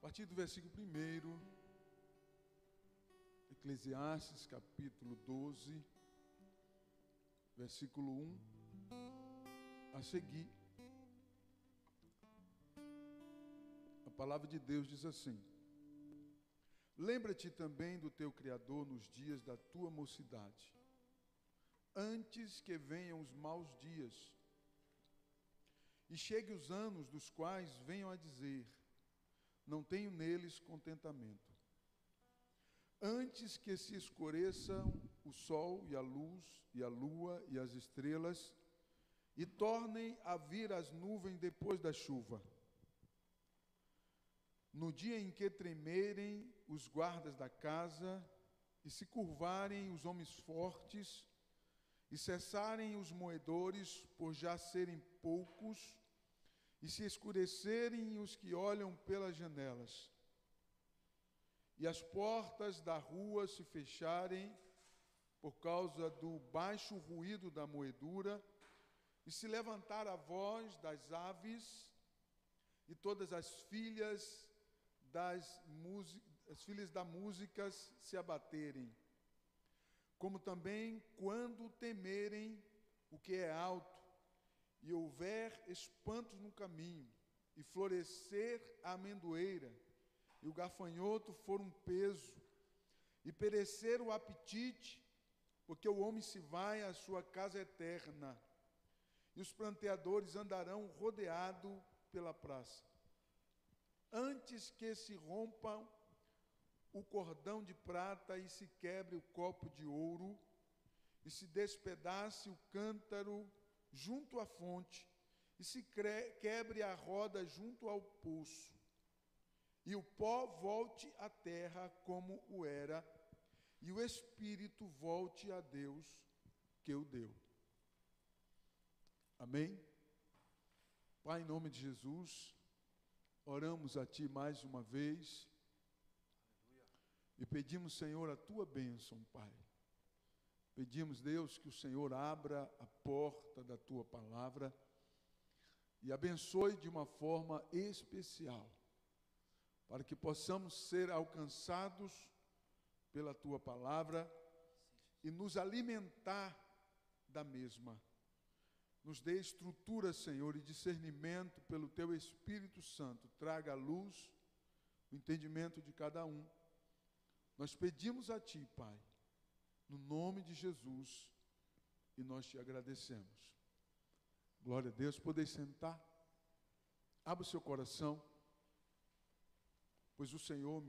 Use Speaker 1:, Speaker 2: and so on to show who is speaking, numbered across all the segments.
Speaker 1: partir do versículo 1, Eclesiastes capítulo 12, versículo 1, a seguir. A palavra de Deus diz assim: lembra-te também do teu Criador nos dias da tua mocidade, antes que venham os maus dias, e chegue os anos dos quais venham a dizer: não tenho neles contentamento. Antes que se escureçam o sol e a luz, e a lua e as estrelas, e tornem a vir as nuvens depois da chuva. No dia em que tremerem os guardas da casa, e se curvarem os homens fortes, e cessarem os moedores por já serem poucos, e se escurecerem os que olham pelas janelas, e as portas da rua se fecharem por causa do baixo ruído da moedura, e se levantar a voz das aves, e todas as filhas da música se abaterem, como também quando temerem o que é alto, e houver espantos no caminho, e florescer a amendoeira, e o gafanhoto for um peso, e perecer o apetite, porque o homem se vai à sua casa eterna, e os pranteadores andarão rodeado pela praça. Antes que se rompa o cordão de prata e se quebre o copo de ouro, e se despedace o cântaro junto à fonte, e se quebre a roda junto ao poço, e o pó volte à terra como o era, e o espírito volte a Deus que o deu. Amém? Pai, em nome de Jesus, oramos a Ti mais uma vez, e pedimos, Senhor, a Tua bênção, Pai. Pedimos, Deus, que o Senhor abra a porta da Tua palavra e abençoe de uma forma especial, para que possamos ser alcançados pela Tua palavra e nos alimentar da mesma. Nos dê estrutura, Senhor, e discernimento pelo Teu Espírito Santo. Traga a luz, o entendimento de cada um. Nós pedimos a Ti, Pai, no nome de Jesus, e nós Te agradecemos. Glória a Deus. Poder sentar. Abra o seu coração, pois o Senhor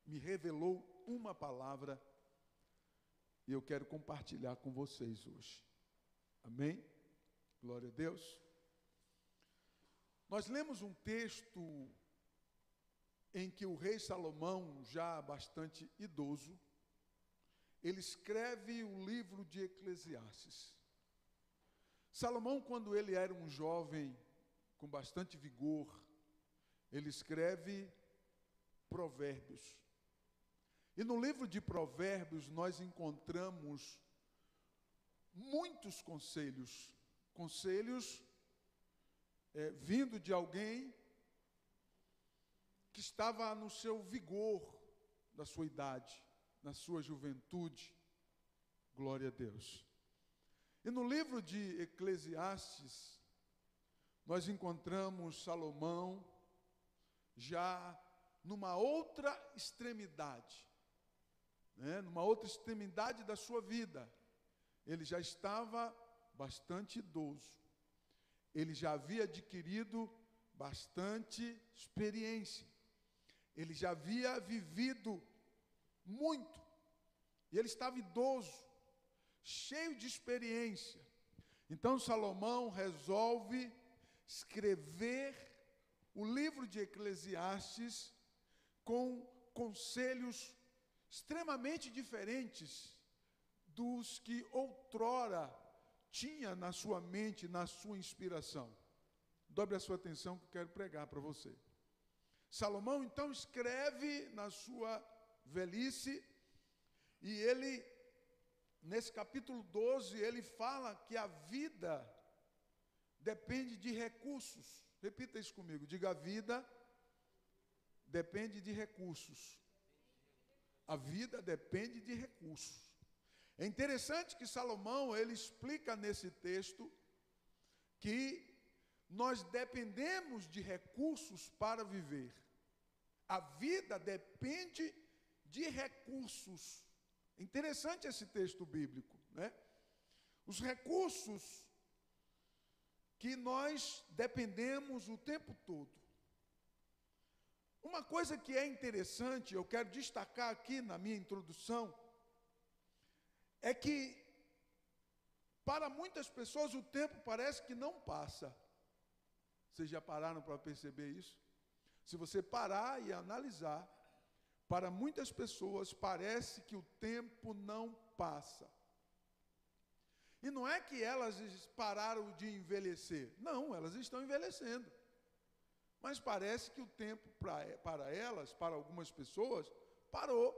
Speaker 1: me revelou uma palavra, e eu quero compartilhar com vocês hoje. Amém? Glória a Deus. Nós lemos um texto em que o rei Salomão, já bastante idoso, ele escreve o livro de Eclesiastes. Salomão, quando ele era um jovem com bastante vigor, ele escreve Provérbios. E no livro de Provérbios nós encontramos muitos conselhos vindo de alguém que estava no seu vigor da sua idade, na sua juventude. Glória a Deus. E no livro de Eclesiastes, nós encontramos Salomão já numa outra extremidade, numa outra extremidade da sua vida. Ele já estava bastante idoso, ele já havia adquirido bastante experiência, ele já havia vivido muito, e ele estava idoso, cheio de experiência. Então Salomão resolve escrever o livro de Eclesiastes com conselhos extremamente diferentes dos que outrora tinha na sua mente, na sua inspiração. Dobre a sua atenção que eu quero pregar para você. Salomão então escreve na sua velhice, e ele, nesse capítulo 12, ele fala que a vida depende de recursos. Repita isso comigo, diga: a vida depende de recursos. A vida depende de recursos. É interessante que Salomão, ele explica nesse texto que nós dependemos de recursos para viver. A vida depende de recursos. Interessante esse texto bíblico, né? Os recursos que nós dependemos o tempo todo. Uma coisa que é interessante, eu quero destacar aqui na minha introdução, é que para muitas pessoas o tempo parece que não passa. Vocês já pararam para perceber isso? Se você parar e analisar, para muitas pessoas parece que o tempo não passa. E não é que elas pararam de envelhecer. Não, elas estão envelhecendo. Mas parece que o tempo para elas, para algumas pessoas, parou.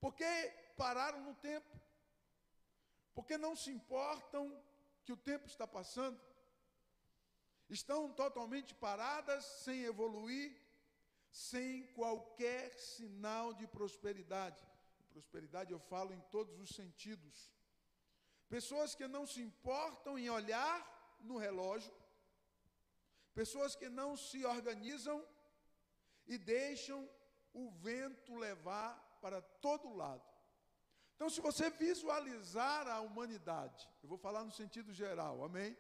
Speaker 1: Porque pararam no tempo. Porque não se importam que o tempo está passando. Estão totalmente paradas, sem evoluir, sem qualquer sinal de prosperidade. Prosperidade eu falo em todos os sentidos. Pessoas que não se importam em olhar no relógio, pessoas que não se organizam e deixam o vento levar para todo lado. Então, se você visualizar a humanidade, eu vou falar no sentido geral, amém?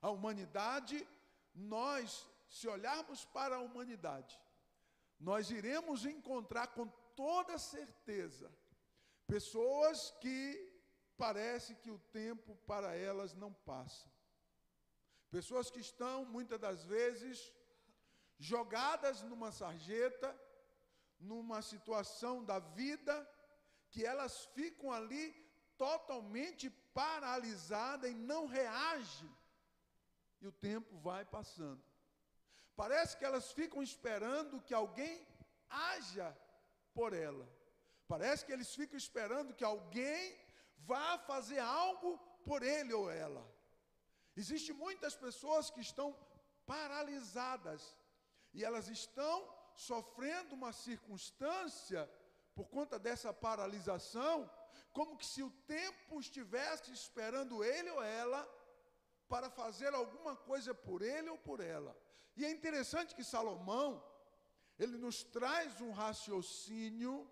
Speaker 1: A humanidade, nós, se olharmos para a humanidade, nós iremos encontrar com toda certeza pessoas que parece que o tempo para elas não passa. Pessoas que estão, muitas das vezes, jogadas numa sarjeta, numa situação da vida, que elas ficam ali totalmente paralisadas e não reagem. E o tempo vai passando. Parece que elas ficam esperando que alguém haja por ela. Parece que eles ficam esperando que alguém vá fazer algo por ele ou ela. Existem muitas pessoas que estão paralisadas e elas estão sofrendo uma circunstância por conta dessa paralisação, como que se o tempo estivesse esperando ele ou ela para fazer alguma coisa por ele ou por ela. E é interessante que Salomão, ele nos traz um raciocínio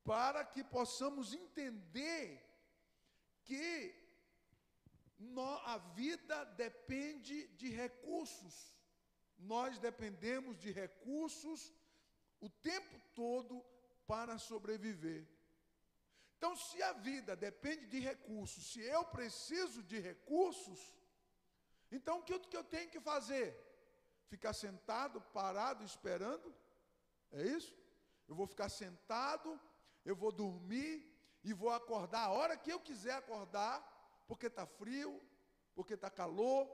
Speaker 1: para que possamos entender que a vida depende de recursos. Nós dependemos de recursos o tempo todo para sobreviver. Então, se a vida depende de recursos, se eu preciso de recursos, então o que eu tenho que fazer? Ficar sentado, parado, esperando? É isso? Eu vou ficar sentado, eu vou dormir e vou acordar a hora que eu quiser acordar, porque está frio, porque está calor,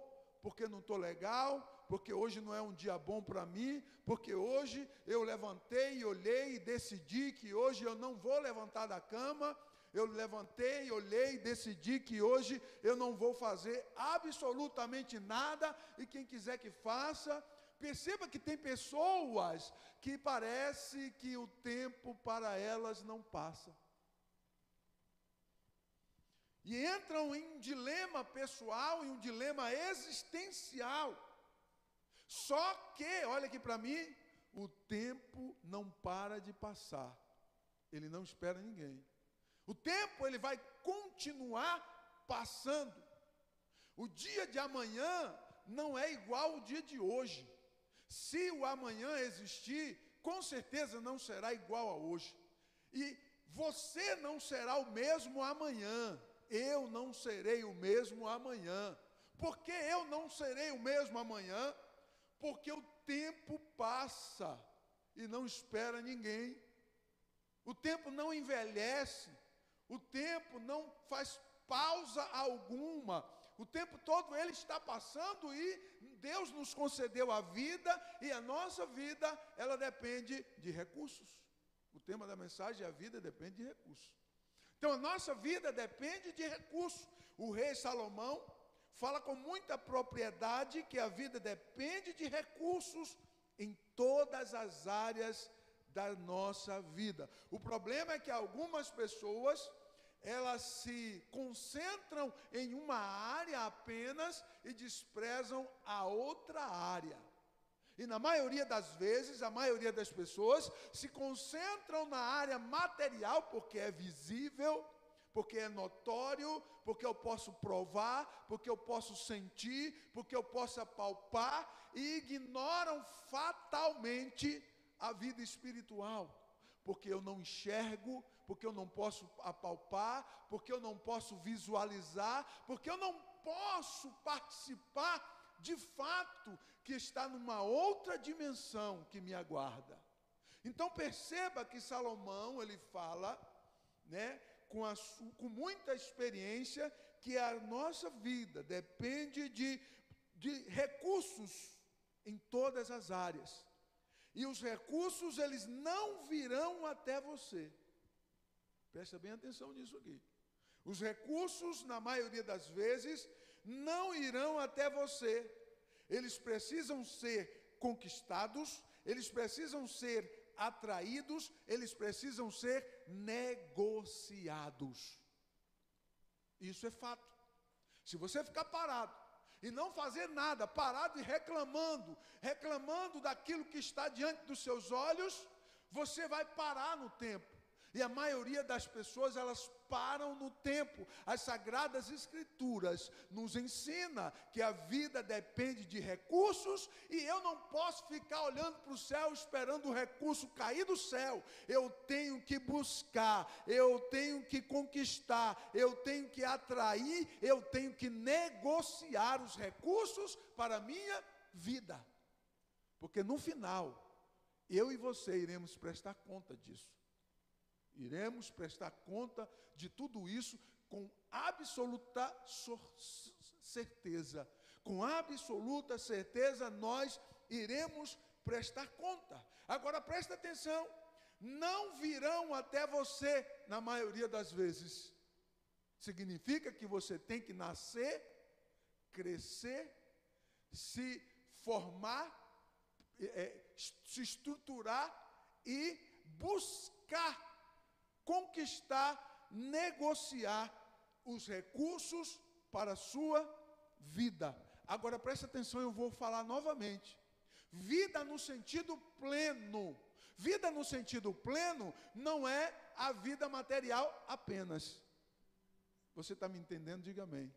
Speaker 1: porque não estou legal, porque hoje não é um dia bom para mim, porque hoje eu levantei e olhei e decidi que hoje eu não vou levantar da cama, eu levantei, olhei e decidi que hoje eu não vou fazer absolutamente nada, e quem quiser que faça. Perceba que tem pessoas que parece que o tempo para elas não passa. E entram em um dilema pessoal e um dilema existencial. Só que, olha aqui para mim, o tempo não para de passar. Ele não espera ninguém. O tempo, ele vai continuar passando. O dia de amanhã não é igual ao dia de hoje. Se o amanhã existir, com certeza não será igual a hoje. E você não será o mesmo amanhã. Eu não serei o mesmo amanhã. Por que eu não serei o mesmo amanhã? Porque o tempo passa e não espera ninguém. O tempo não envelhece. O tempo não faz pausa alguma. O tempo todo ele está passando e Deus nos concedeu a vida, e a nossa vida, ela depende de recursos. O tema da mensagem é: a vida depende de recursos. Então a nossa vida depende de recursos. O rei Salomão fala com muita propriedade que a vida depende de recursos em todas as áreas da nossa vida. O problema é que algumas pessoas, elas se concentram em uma área apenas e desprezam a outra área. E na maioria das vezes, a maioria das pessoas se concentram na área material, porque é visível, porque é notório, porque eu posso provar, porque eu posso sentir, porque eu posso apalpar, e ignoram fatalmente a vida espiritual, porque eu não enxergo, porque eu não posso apalpar, porque eu não posso visualizar, porque eu não posso participar de fato que está numa outra dimensão que me aguarda. Então perceba que Salomão, ele fala, né, com muita experiência, que a nossa vida depende de recursos em todas as áreas. E os recursos, eles não virão até você. Presta bem atenção nisso aqui. Os recursos, na maioria das vezes, não irão até você. Eles precisam ser conquistados, eles precisam ser atraídos, eles precisam ser negociados. Isso é fato. Se você ficar parado e não fazer nada, parado e reclamando daquilo que está diante dos seus olhos, você vai parar no tempo. E a maioria das pessoas, elas param no tempo. As Sagradas Escrituras nos ensina que a vida depende de recursos, e eu não posso ficar olhando para o céu esperando o recurso cair do céu. Eu tenho que buscar, eu tenho que conquistar, eu tenho que atrair, eu tenho que negociar os recursos para a minha vida. Porque no final, eu e você iremos prestar conta disso. Iremos prestar conta de tudo isso com absoluta certeza. Com absoluta certeza nós iremos prestar conta. Agora presta atenção, não virão até você na maioria das vezes. Significa que você tem que nascer, crescer, se formar, se estruturar e buscar conquistar, negociar os recursos para a sua vida. Agora presta atenção, eu vou falar novamente. Vida no sentido pleno. Vida no sentido pleno não é a vida material apenas. Você está me entendendo? Diga amém.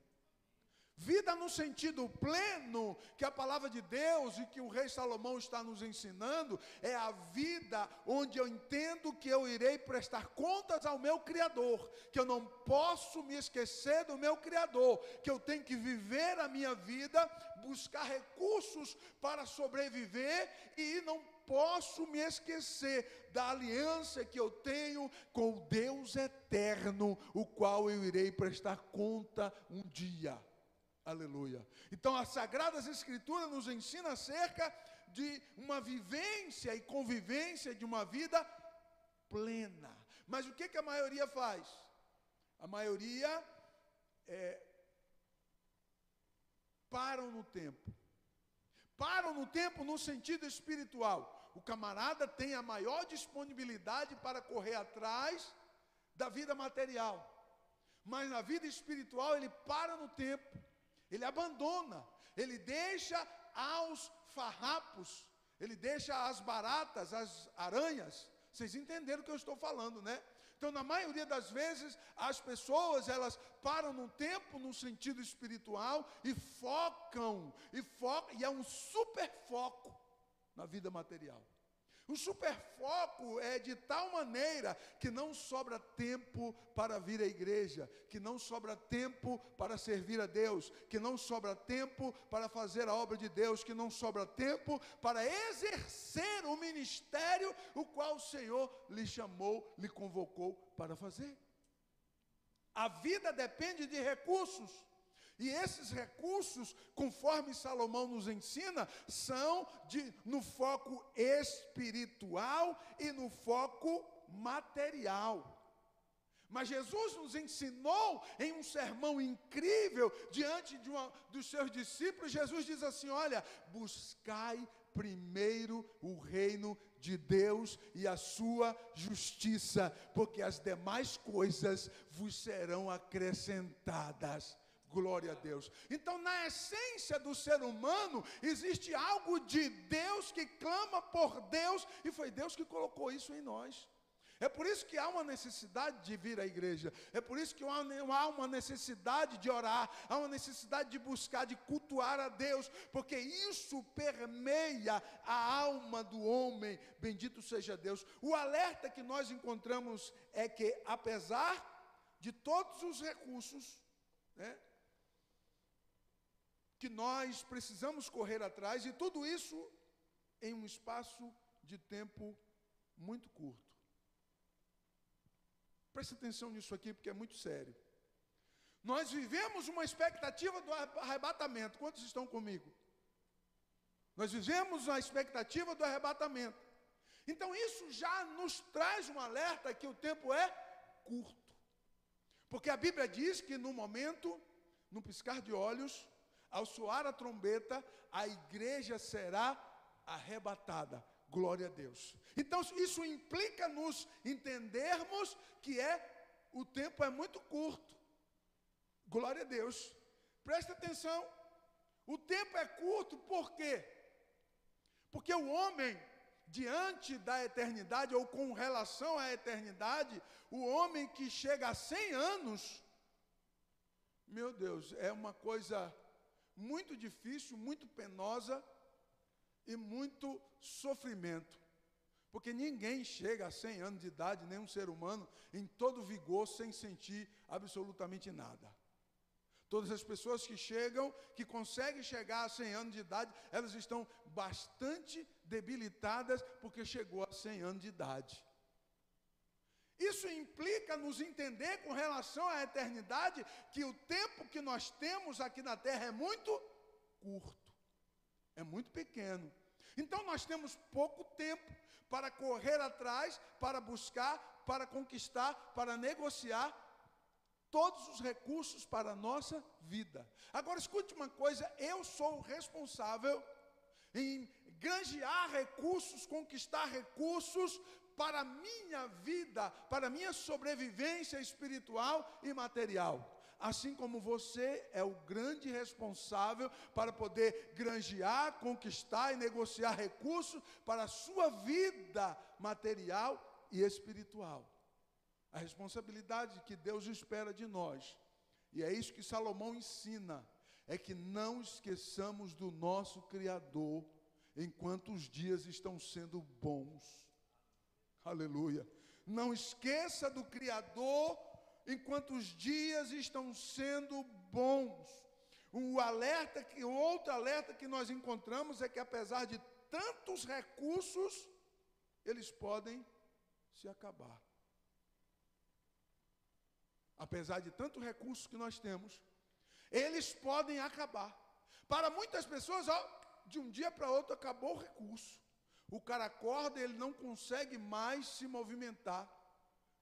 Speaker 1: Vida no sentido pleno, que a palavra de Deus e que o rei Salomão está nos ensinando, é a vida onde eu entendo que eu irei prestar contas ao meu Criador, que eu não posso me esquecer do meu Criador, que eu tenho que viver a minha vida, buscar recursos para sobreviver e não posso me esquecer da aliança que eu tenho com o Deus eterno, o qual eu irei prestar conta um dia. Aleluia. Então as Sagradas Escrituras nos ensinam acerca de uma vivência e convivência de uma vida plena. Mas o que a maioria faz? A maioria param no tempo. Param no tempo no sentido espiritual. O camarada tem a maior disponibilidade para correr atrás da vida material. Mas na vida espiritual ele para no tempo. Ele abandona, ele deixa aos farrapos, ele deixa as baratas, as aranhas. Vocês entenderam o que eu estou falando, né? Então, na maioria das vezes, as pessoas, elas param no tempo, no sentido espiritual, e focam, e é um super foco na vida material. O superfoco é de tal maneira que não sobra tempo para vir à igreja, que não sobra tempo para servir a Deus, que não sobra tempo para fazer a obra de Deus, que não sobra tempo para exercer o ministério o qual o Senhor lhe chamou, lhe convocou para fazer. A vida depende de recursos. E esses recursos, conforme Salomão nos ensina, são no foco espiritual e no foco material. Mas Jesus nos ensinou em um sermão incrível, diante dos seus discípulos. Jesus diz assim: olha, buscai primeiro o reino de Deus e a sua justiça, porque as demais coisas vos serão acrescentadas. Glória a Deus. Então, na essência do ser humano, existe algo de Deus que clama por Deus, e foi Deus que colocou isso em nós. É por isso que há uma necessidade de vir à igreja, é por isso que há uma necessidade de orar, há uma necessidade de buscar, de cultuar a Deus, porque isso permeia a alma do homem. Bendito seja Deus. O alerta que nós encontramos é que, apesar de todos os recursos, né, que nós precisamos correr atrás, e tudo isso em um espaço de tempo muito curto. Preste atenção nisso aqui, porque é muito sério. Nós vivemos uma expectativa do arrebatamento. Quantos estão comigo? Nós vivemos a expectativa do arrebatamento. Então isso já nos traz um alerta que o tempo é curto. Porque a Bíblia diz que no momento, no piscar de olhos, ao soar a trombeta, a igreja será arrebatada. Glória a Deus. Então isso implica nos entendermos que o tempo é muito curto. Glória a Deus. Presta atenção. O tempo é curto por quê? Porque o homem, diante da eternidade, ou com relação à eternidade, o homem que chega a 100 anos, meu Deus, é uma coisa muito difícil, muito penosa e muito sofrimento. Porque ninguém chega a 100 anos de idade, nenhum ser humano, em todo vigor, sem sentir absolutamente nada. Todas as pessoas que chegam, que conseguem chegar a 100 anos de idade, elas estão bastante debilitadas, porque chegou a 100 anos de idade. Isso implica nos entender com relação à eternidade, que o tempo que nós temos aqui na terra é muito curto, é muito pequeno. Então nós temos pouco tempo para correr atrás, para buscar, para conquistar, para negociar todos os recursos para a nossa vida. Agora escute uma coisa, eu sou o responsável em granjear recursos, conquistar recursos para a minha vida, para a minha sobrevivência espiritual e material. Assim como você é o grande responsável para poder granjear, conquistar e negociar recursos para a sua vida material e espiritual. A responsabilidade que Deus espera de nós, e é isso que Salomão ensina, é que não esqueçamos do nosso Criador enquanto os dias estão sendo bons. Aleluia. Não esqueça do Criador enquanto os dias estão sendo bons. Outro alerta que nós encontramos é que, apesar de tantos recursos, eles podem se acabar. Apesar de tantos recursos que nós temos, eles podem acabar. Para muitas pessoas, de um dia para outro acabou o recurso. O cara acorda e ele não consegue mais se movimentar.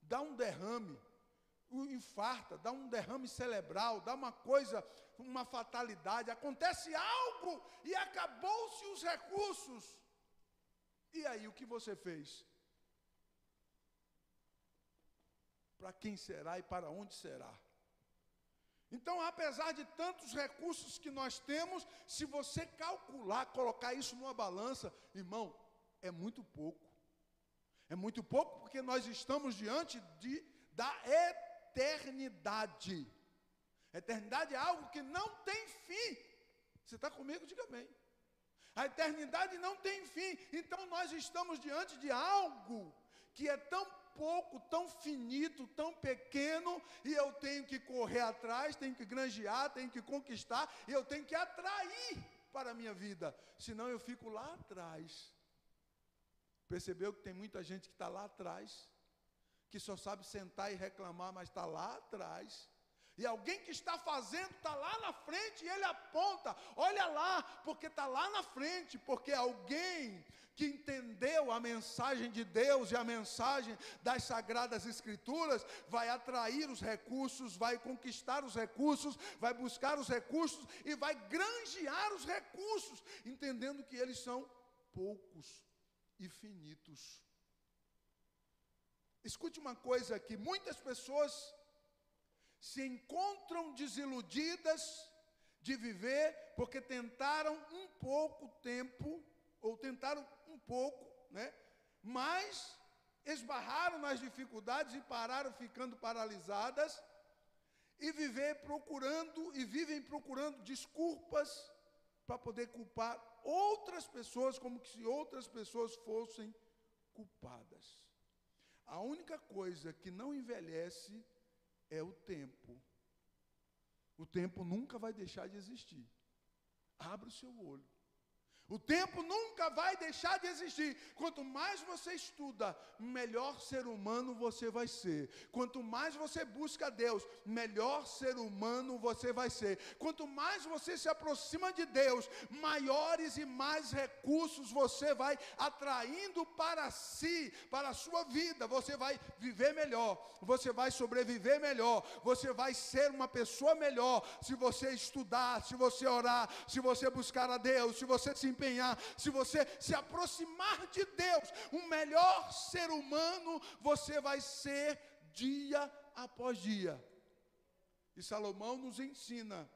Speaker 1: Dá um derrame, infarta, dá um derrame cerebral, dá uma coisa, uma fatalidade. Acontece algo e acabou-se os recursos. E aí, o que você fez? Para quem será e para onde será? Então, apesar de tantos recursos que nós temos, se você calcular, colocar isso numa balança, irmão, é muito pouco. É muito pouco porque nós estamos diante da eternidade. Eternidade é algo que não tem fim. Você está comigo? Diga bem. A eternidade não tem fim. Então, nós estamos diante de algo que é tão pouco, tão finito, tão pequeno, e eu tenho que correr atrás, tenho que granjear, tenho que conquistar, e eu tenho que atrair para a minha vida, senão eu fico lá atrás. Percebeu que tem muita gente que está lá atrás, que só sabe sentar e reclamar, mas está lá atrás. E alguém que está fazendo está lá na frente e ele aponta, olha lá, porque está lá na frente, porque alguém que entendeu a mensagem de Deus e a mensagem das Sagradas Escrituras, vai atrair os recursos, vai conquistar os recursos, vai buscar os recursos e vai granjear os recursos, entendendo que eles são poucos e finitos. Escute uma coisa aqui, muitas pessoas se encontram desiludidas de viver porque tentaram um pouco tempo, ou tentaram um pouco, né? Mas esbarraram nas dificuldades e pararam ficando paralisadas e vivem procurando desculpas para poder culpar outras pessoas, como se outras pessoas fossem culpadas. A única coisa que não envelhece é o tempo. O tempo nunca vai deixar de existir. Abra o seu olho. O tempo nunca vai deixar de existir. Quanto mais você estuda, melhor ser humano você vai ser. Quanto mais você busca Deus, melhor ser humano você vai ser. Quanto mais você se aproxima de Deus, maiores e mais recursos você vai atraindo para si, para a sua vida. Você vai viver melhor, você vai sobreviver melhor, você vai ser uma pessoa melhor se você estudar, se você orar, se você buscar a Deus, se você se empenhar, se você se aproximar de Deus, um melhor ser humano você vai ser dia após dia. E Salomão nos ensina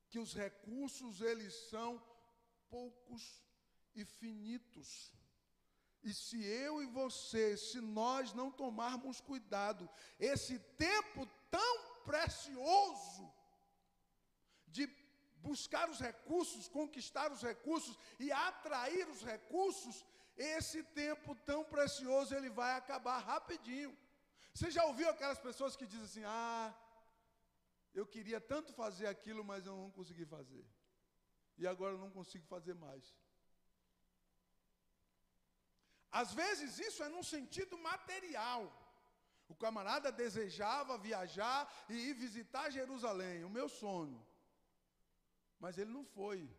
Speaker 1: que os recursos eles são poucos e finitos. E se eu e você, se nós não tomarmos cuidado, esse tempo tão precioso de buscar os recursos, conquistar os recursos e atrair os recursos, esse tempo tão precioso, ele vai acabar rapidinho. Você já ouviu aquelas pessoas que dizem assim, eu queria tanto fazer aquilo, mas eu não consegui fazer. E agora eu não consigo fazer mais. Às vezes isso é num sentido material. O camarada desejava viajar e ir visitar Jerusalém, o meu sonho. Mas ele não foi,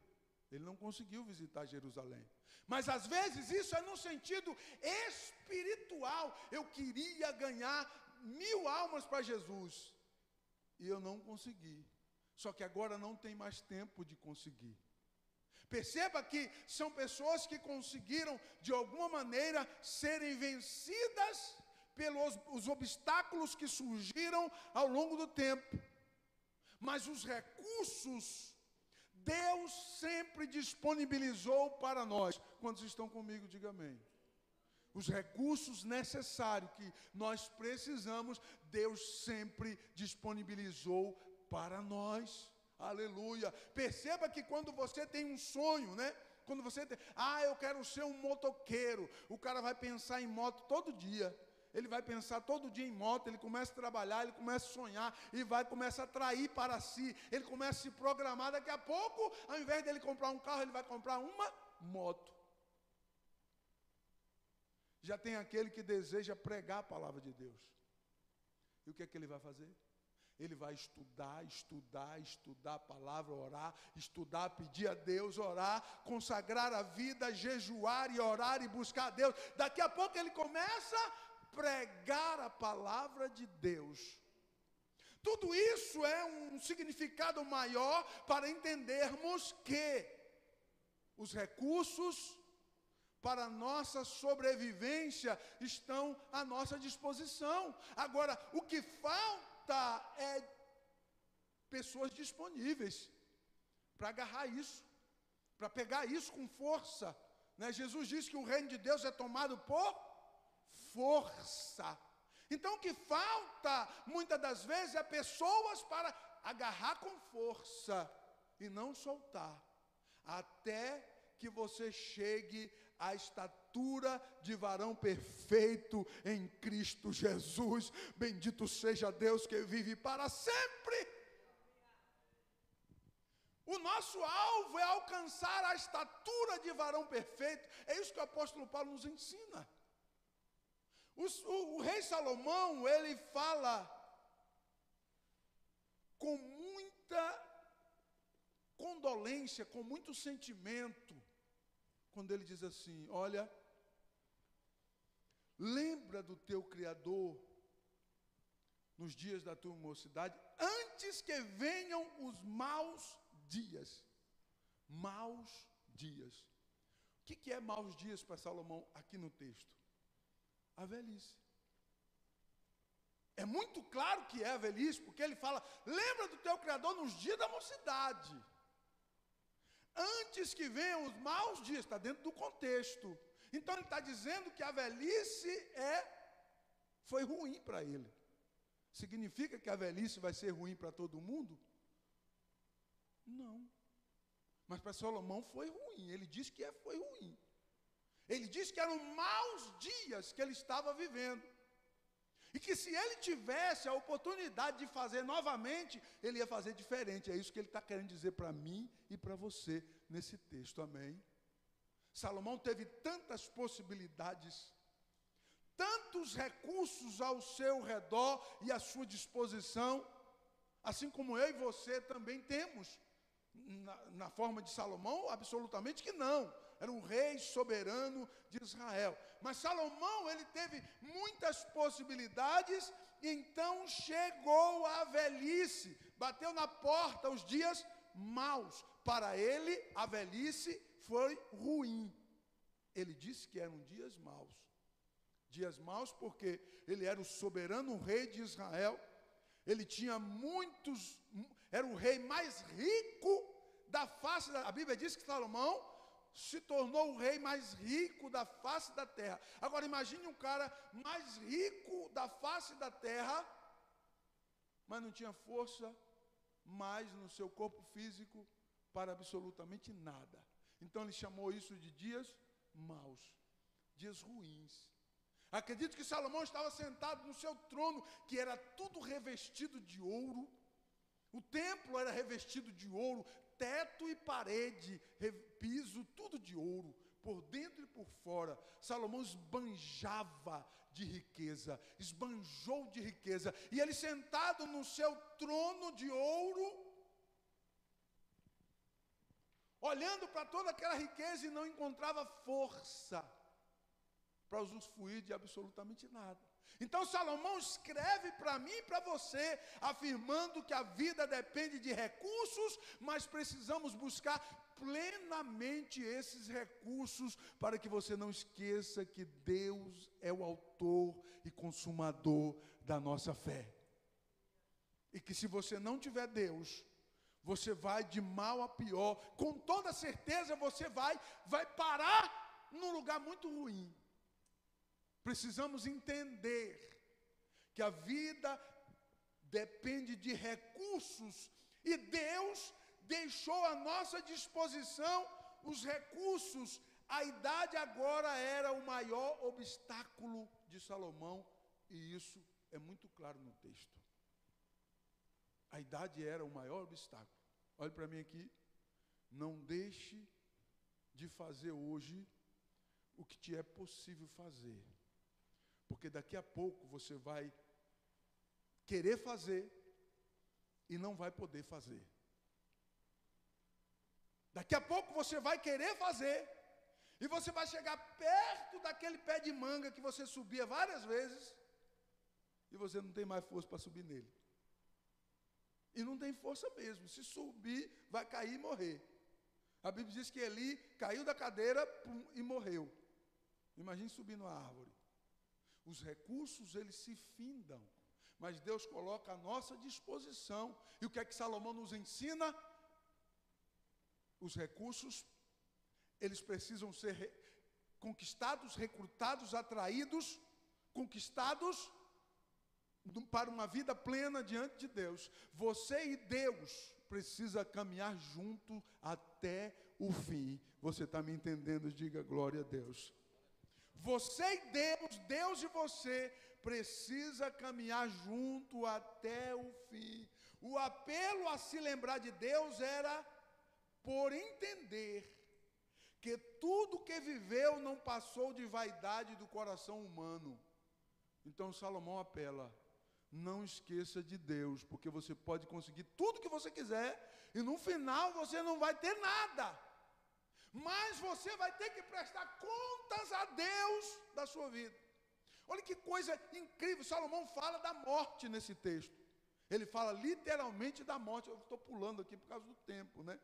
Speaker 1: ele não conseguiu visitar Jerusalém. Mas às vezes isso é no sentido espiritual. Eu queria ganhar 1000 almas para Jesus e eu não consegui. Só que agora não tem mais tempo de conseguir. Perceba que são pessoas que conseguiram de alguma maneira serem vencidas pelos os obstáculos que surgiram ao longo do tempo. Mas os recursos Deus sempre disponibilizou para nós. Quantos estão comigo, diga amém. Os recursos necessários que nós precisamos, Deus sempre disponibilizou para nós. Aleluia. Perceba que quando você tem um sonho, né? Quando você tem, eu quero ser um motoqueiro. O cara vai pensar em moto todo dia. Ele vai pensar todo dia em moto, ele começa a trabalhar, ele começa a sonhar, e começa a atrair para si, ele começa a se programar, daqui a pouco, ao invés dele comprar um carro, ele vai comprar uma moto. Já tem aquele que deseja pregar a palavra de Deus. E o que é que ele vai fazer? Ele vai estudar a palavra, orar, estudar, pedir a Deus, orar, consagrar a vida, jejuar e orar e buscar a Deus. Daqui a pouco ele começa pregar a palavra de Deus. Tudo isso é um significado maior para entendermos que os recursos para a nossa sobrevivência estão à nossa disposição. Agora, o que falta é pessoas disponíveis para agarrar isso, para pegar isso com força, né? Jesus disse que o reino de Deus é tomado por força. Então o que falta muitas das vezes é pessoas para agarrar com força e não soltar, até que você chegue à estatura de varão perfeito em Cristo Jesus. Bendito seja Deus que vive para sempre. O nosso alvo é alcançar a estatura de varão perfeito. É isso que o apóstolo Paulo nos ensina. O rei Salomão, ele fala com muita condolência, com muito sentimento, quando ele diz assim: olha, lembra do teu Criador nos dias da tua mocidade, antes que venham os maus dias. Maus dias. O que é maus dias para Salomão aqui no texto? A velhice. É muito claro que é a velhice, porque ele fala: lembra do teu Criador nos dias da mocidade, antes que venham os maus dias. Está dentro do contexto. Então ele está dizendo que a velhice foi ruim para ele. Significa que a velhice vai ser ruim para todo mundo? Não. Mas para Salomão foi ruim. Ele diz que foi ruim. Ele diz que eram maus dias que ele estava vivendo. E que se ele tivesse a oportunidade de fazer novamente, ele ia fazer diferente. É isso que ele está querendo dizer para mim e para você nesse texto. Amém? Salomão teve tantas possibilidades, tantos recursos ao seu redor e à sua disposição, assim como eu e você também temos. Na forma de Salomão, absolutamente que não. Era um rei soberano de Israel. Mas Salomão, ele teve muitas possibilidades, e então chegou a velhice, bateu na porta os dias maus. Para ele, a velhice foi ruim. Ele disse que eram dias maus. Dias maus porque ele era o soberano rei de Israel. Ele tinha era o rei mais rico da face da... A Bíblia diz que Salomão se tornou o rei mais rico da face da terra. Agora imagine um cara mais rico da face da terra, mas não tinha força mais no seu corpo físico para absolutamente nada. Então ele chamou isso de dias maus, dias ruins. Acredito que Salomão estava sentado no seu trono, que era tudo revestido de ouro. O templo era revestido de ouro, teto e parede, piso, tudo de ouro, por dentro e por fora. Salomão esbanjava de riqueza, esbanjou de riqueza. E ele sentado no seu trono de ouro, olhando para toda aquela riqueza, e não encontrava força para usufruir de absolutamente nada. Então Salomão escreve para mim e para você, afirmando que a vida depende de recursos, mas precisamos buscar plenamente esses recursos, para que você não esqueça que Deus é o autor e consumador da nossa fé. E que se você não tiver Deus, você vai de mal a pior. Com toda certeza você vai parar num lugar muito ruim. Precisamos entender que a vida depende de recursos, e Deus deixou à nossa disposição os recursos. A idade agora era o maior obstáculo de Salomão, e isso é muito claro no texto. A idade era o maior obstáculo. Olhe para mim aqui. Não deixe de fazer hoje o que te é possível fazer. Porque daqui a pouco você vai querer fazer e não vai poder fazer. Daqui a pouco você vai querer fazer e você vai chegar perto daquele pé de manga que você subia várias vezes e você não tem mais força para subir nele. E não tem força mesmo. Se subir, vai cair e morrer. A Bíblia diz que Eli caiu da cadeira e morreu. Imagine subir numa árvore. Os recursos, eles se findam, mas Deus coloca à nossa disposição. E o que é que Salomão nos ensina? Os recursos, eles precisam ser conquistados, recrutados, atraídos, conquistados para uma vida plena diante de Deus. Você e Deus precisa caminhar junto até o fim. Você está me entendendo? Diga glória a Deus. Você e Deus e você precisa caminhar junto até o fim. O apelo a se lembrar de Deus era por entender que tudo que viveu não passou de vaidade do coração humano. Então Salomão apela: não esqueça de Deus, porque você pode conseguir tudo que você quiser e no final você não vai ter nada. Mas você vai ter que prestar contas a Deus da sua vida. Olha que coisa incrível, Salomão fala da morte nesse texto. Ele fala literalmente da morte. Eu estou pulando aqui por causa do tempo, né?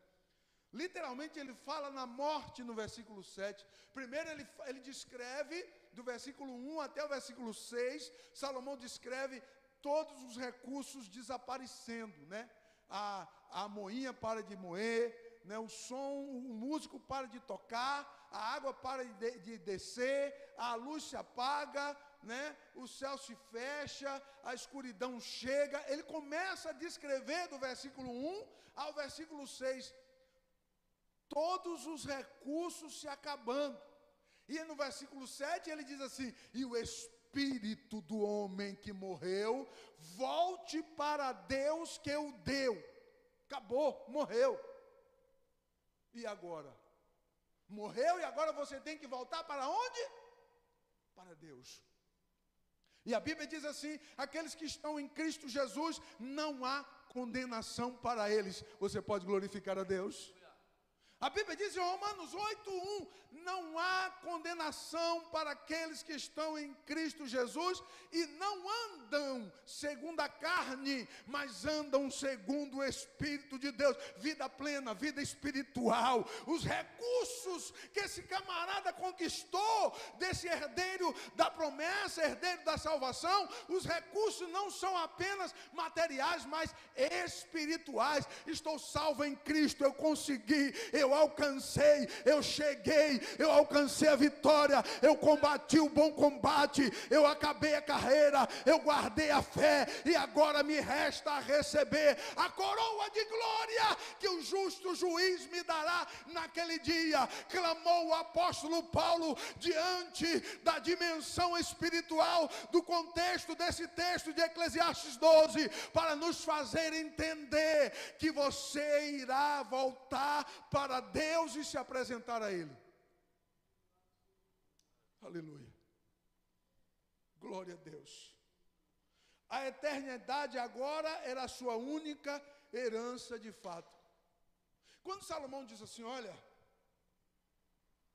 Speaker 1: Literalmente ele fala na morte no versículo 7. Primeiro ele descreve, do versículo 1 até o versículo 6, Salomão descreve todos os recursos desaparecendo, né? A moinha para de moer, né? O músico para de tocar, a água para de descer, a luz se apaga, né? O céu se fecha, a escuridão chega. Ele começa a descrever do versículo 1 ao versículo 6, todos os recursos se acabando. E no versículo 7 ele diz assim: e o espírito do homem que morreu volte para Deus que o deu. Acabou, morreu. E agora? Morreu e agora você tem que voltar para onde? Para Deus. E a Bíblia diz assim: aqueles que estão em Cristo Jesus, não há condenação para eles. Você pode glorificar a Deus? A Bíblia diz em Romanos 8:1, não há condenação para aqueles que estão em Cristo Jesus e não andam segundo a carne, mas andam segundo o Espírito de Deus. Vida plena, vida espiritual. Os recursos que esse camarada conquistou desse herdeiro da promessa, herdeiro da salvação, os recursos não são apenas materiais, mas espirituais. Estou salvo em Cristo, eu consegui, eu alcancei, eu cheguei, eu alcancei a vitória, eu combati o bom combate, eu acabei a carreira, eu guardei a fé, e agora me resta receber a coroa de glória que o justo juiz me dará naquele dia. Clamou o apóstolo Paulo diante da dimensão espiritual do contexto desse texto de Eclesiastes 12, para nos fazer entender que você irá voltar para Deus e se apresentar a Ele. Aleluia. Glória a Deus. A eternidade agora era a sua única herança de fato. Quando Salomão diz assim: olha,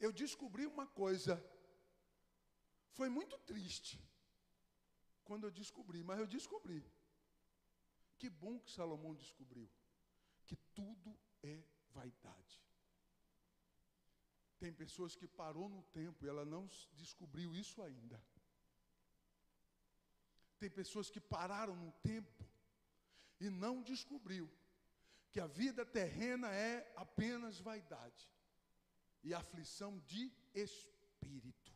Speaker 1: eu descobri uma coisa, foi muito triste quando eu descobri, mas eu descobri. Que bom que Salomão descobriu que tudo é vaidade. Tem pessoas que parou no tempo e ela não descobriu isso ainda. Tem pessoas que pararam no tempo e não descobriu que a vida terrena é apenas vaidade e aflição de espírito.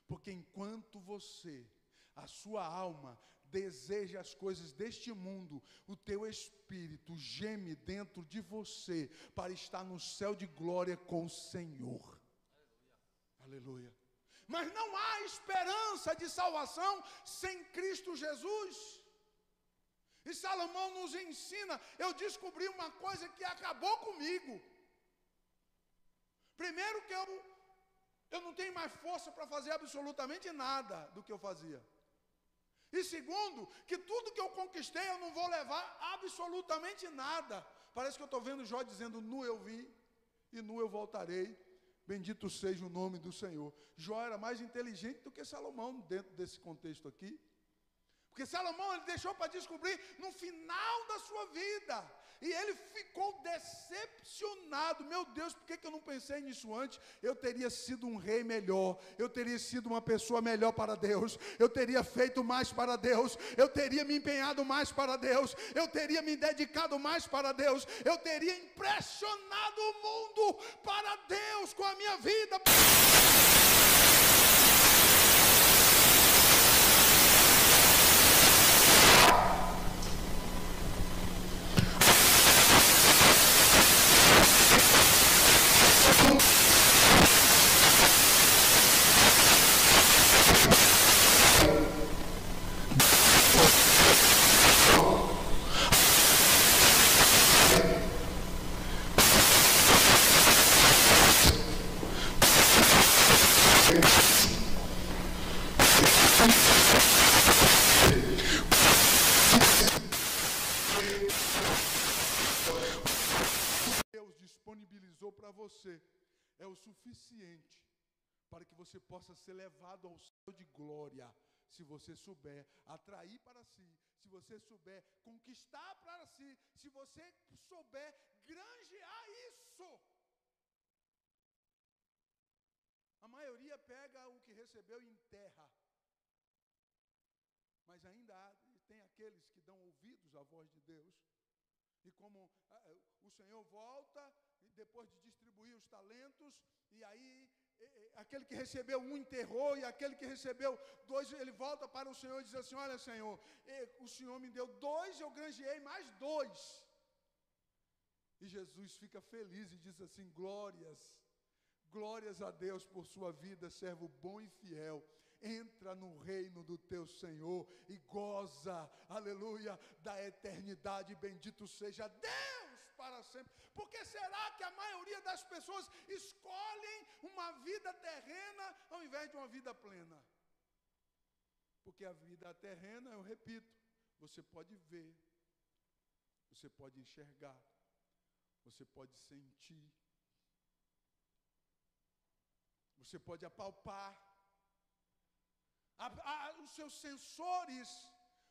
Speaker 1: Porque enquanto você, a sua alma, deseja as coisas deste mundo, o teu espírito geme dentro de você para estar no céu de glória com o Senhor. Aleluia. Mas não há esperança de salvação sem Cristo Jesus. E Salomão nos ensina, eu descobri uma coisa que acabou comigo. Primeiro que eu não tenho mais força para fazer absolutamente nada do que eu fazia. E segundo, que tudo que eu conquistei eu não vou levar absolutamente nada. Parece que eu estou vendo Jó dizendo: nu eu vim e nu eu voltarei. Bendito seja o nome do Senhor. Jó era mais inteligente do que Salomão dentro desse contexto aqui. Porque Salomão ele deixou para descobrir no final da sua vida. E ele ficou decepcionado. Meu Deus, por que eu não pensei nisso antes? Eu teria sido um rei melhor. Eu teria sido uma pessoa melhor para Deus. Eu teria feito mais para Deus. Eu teria me empenhado mais para Deus. Eu teria me dedicado mais para Deus. Eu teria impressionado o mundo para Deus com a minha vida. suficiente para que você possa ser levado ao céu de glória, se você souber atrair para si, se você souber conquistar para si, se você souber granjear isso. A maioria pega o que recebeu e enterra. Mas ainda tem aqueles que dão ouvidos à voz de Deus. E como o Senhor volta, depois de distribuir os talentos, e aí aquele que recebeu um enterrou, e aquele que recebeu 2, ele volta para o Senhor e diz assim: olha, Senhor, o Senhor me deu 2, eu granjeei mais 2. E Jesus fica feliz e diz assim: glórias a Deus por sua vida, servo bom e fiel. Entra no reino do teu Senhor e goza, aleluia, da eternidade. Bendito seja Deus para sempre. Por que será que a maioria das pessoas escolhem uma vida terrena ao invés de uma vida plena? Porque a vida terrena, eu repito, você pode ver, você pode enxergar, você pode sentir, você pode apalpar. Os seus sensores,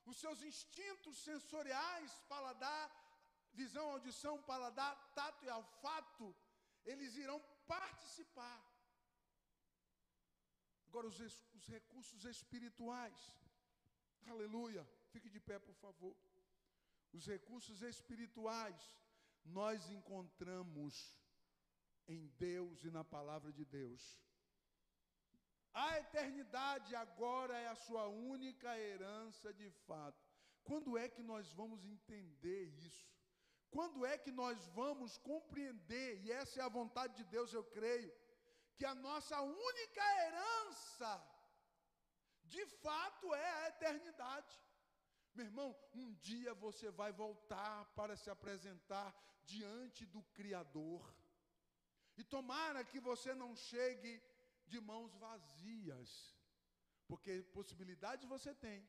Speaker 1: os seus instintos sensoriais, paladar, visão, audição, paladar, tato e olfato, eles irão participar. Agora, os recursos espirituais, aleluia, fique de pé, por favor. Os recursos espirituais, nós encontramos em Deus e na palavra de Deus. A eternidade agora é a sua única herança de fato. Quando é que nós vamos entender isso? Quando é que nós vamos compreender, e essa é a vontade de Deus, eu creio, que a nossa única herança, de fato, é a eternidade. Meu irmão, um dia você vai voltar para se apresentar diante do Criador. E tomara que você não chegue de mãos vazias, porque possibilidades você tem,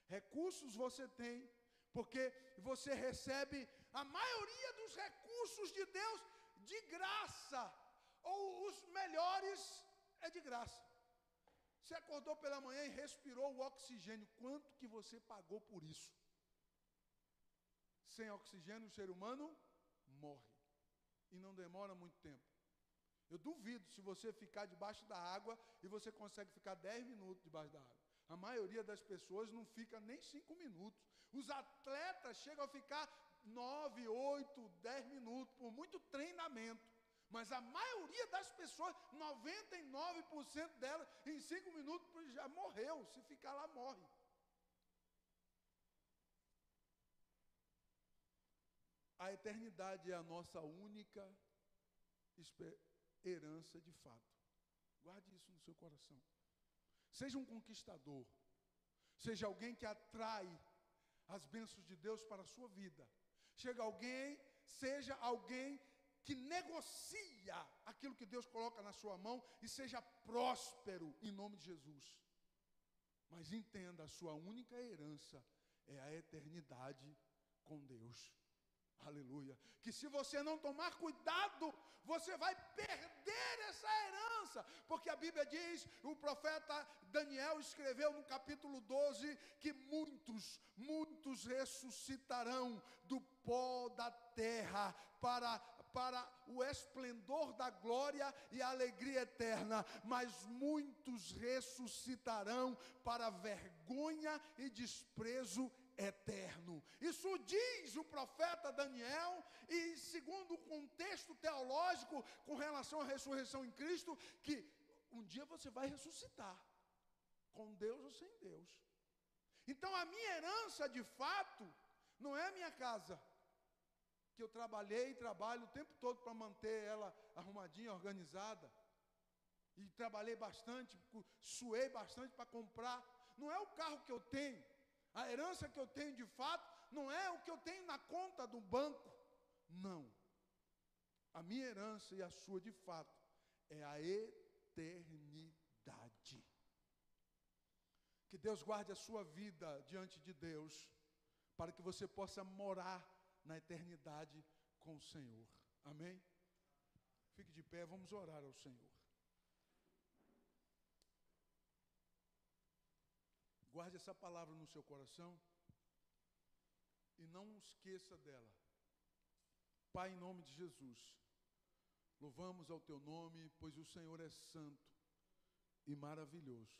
Speaker 1: recursos você tem, porque você recebe a maioria dos recursos de Deus de graça, ou os melhores é de graça. Você acordou pela manhã e respirou o oxigênio, quanto que você pagou por isso? Sem oxigênio o ser humano morre, e não demora muito tempo. Eu duvido se você ficar debaixo da água e você consegue ficar 10 minutos debaixo da água. A maioria das pessoas não fica nem 5 minutos. Os atletas chegam a ficar 9, 8, 10 minutos, por muito treinamento. Mas a maioria das pessoas, 99% delas, em 5 minutos já morreu. Se ficar lá, morre. A eternidade é a nossa única herança de fato. Guarde isso no seu coração. Seja um conquistador. Seja alguém que atrai as bênçãos de Deus para a sua vida. Seja alguém que negocia aquilo que Deus coloca na sua mão e seja próspero em nome de Jesus. Mas entenda, a sua única herança é a eternidade com Deus. Aleluia. Que se você não tomar cuidado, você vai perder essa herança. Porque a Bíblia diz, o profeta Daniel escreveu no capítulo 12, que muitos ressuscitarão do pó da terra para o esplendor da glória e a alegria eterna, mas muitos ressuscitarão para vergonha e desprezo eterno. Isso diz o profeta Daniel, e segundo o contexto teológico com relação à ressurreição em Cristo, que um dia você vai ressuscitar, com Deus ou sem Deus. Então a minha herança de fato não é a minha casa, que eu trabalhei e trabalho o tempo todo para manter ela arrumadinha, organizada, e trabalhei bastante, suei bastante para comprar. Não é o carro que eu tenho. A herança que eu tenho de fato não é o que eu tenho na conta do banco. Não. A minha herança e a sua de fato é a eternidade. Que Deus guarde a sua vida diante de Deus, para que você possa morar na eternidade com o Senhor. Amém? Fique de pé, vamos orar ao Senhor. Guarde essa palavra no seu coração e não esqueça dela. Pai, em nome de Jesus, louvamos ao teu nome, pois o Senhor é santo e maravilhoso.